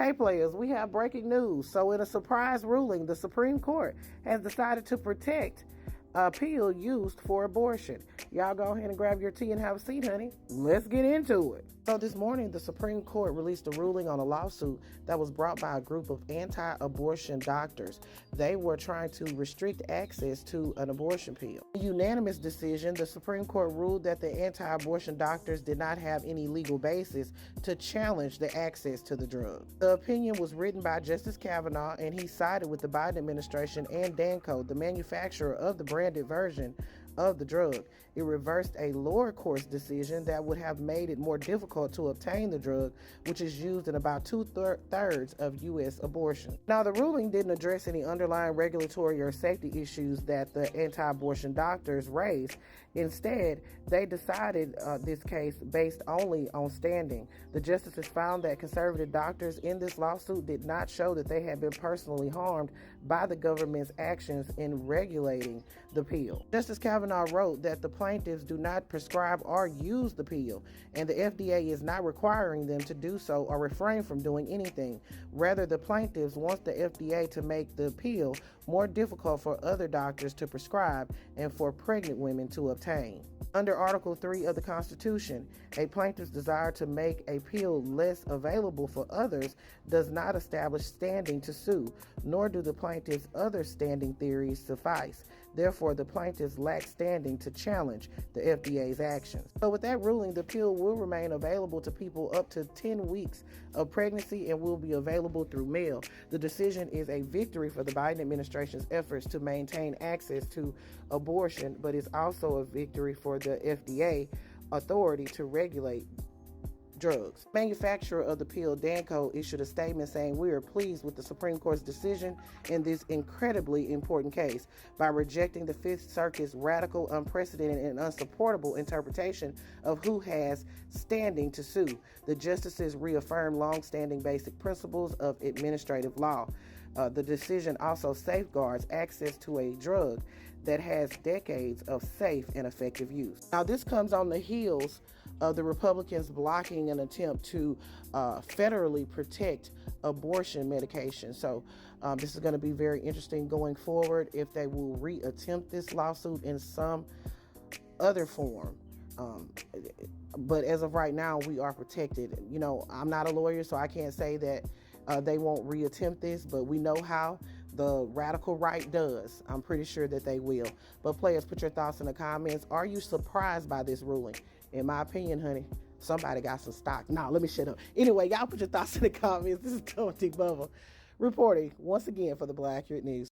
Hey players, we have breaking news. So in a surprise ruling, the Supreme Court has decided to protect a pill used for abortion. Y'all go ahead and grab your tea and have a seat, honey. Let's get into it. So this morning, the Supreme Court released a ruling on a lawsuit that was brought by a group of anti-abortion doctors. They were trying to restrict access to an abortion pill. In a unanimous decision, the Supreme Court ruled that the anti-abortion doctors did not have any legal basis to challenge the access to the drug. The opinion was written by Justice Kavanaugh, and he sided with the Biden administration and Danco, the manufacturer of the branded version of the drug. It reversed a lower court's decision that would have made it more difficult to obtain the drug, which is used in about two-thirds of U.S. abortions. Now, the ruling didn't address any underlying regulatory or safety issues that the anti-abortion doctors raised. Instead, they decided this case based only on standing. The justices found that conservative doctors in this lawsuit did not show that they had been personally harmed by the government's actions in regulating the pill. Justice Kavanaugh wrote that the plaintiffs do not prescribe or use the pill, and the FDA is not requiring them to do so or refrain from doing anything. Rather, the plaintiffs want the FDA to make the pill more difficult for other doctors to prescribe and for pregnant women to obtain. Under Article 3 of the Constitution, a plaintiff's desire to make a pill less available for others does not establish standing to sue, nor do the plaintiff's other standing theories suffice. Therefore, the plaintiffs lack standing to challenge the FDA's actions. So with that ruling, the pill will remain available to people up to 10 weeks of pregnancy and will be available through mail. The decision is a victory for the Biden administration's efforts to maintain access to abortion, but it's also a victory for the FDA authority to regulate drugs. Manufacturer of the pill, Danco, issued a statement saying, "We are pleased with the Supreme Court's decision in this incredibly important case. By rejecting the Fifth Circuit's radical, unprecedented, and unsupportable interpretation of who has standing to sue, the justices reaffirmed long-standing basic principles of administrative law. The decision also safeguards access to a drug that has decades of safe and effective use." Now, this comes on the heels of the Republicans blocking an attempt to federally protect abortion medication. So this is going to be very interesting going forward if they will reattempt this lawsuit in some other form. But as of right now, we are protected. You know, I'm not a lawyer, so I can't say that they won't reattempt this, but we know how the radical right does. I'm pretty sure that they will. But players, put your thoughts in the comments. Are you surprised by this ruling? In my opinion, honey, somebody got some stock. Nah, let me shut up. Anyway, y'all put your thoughts in the comments. This is Tony Bubba reporting once again for the Black Accurate News.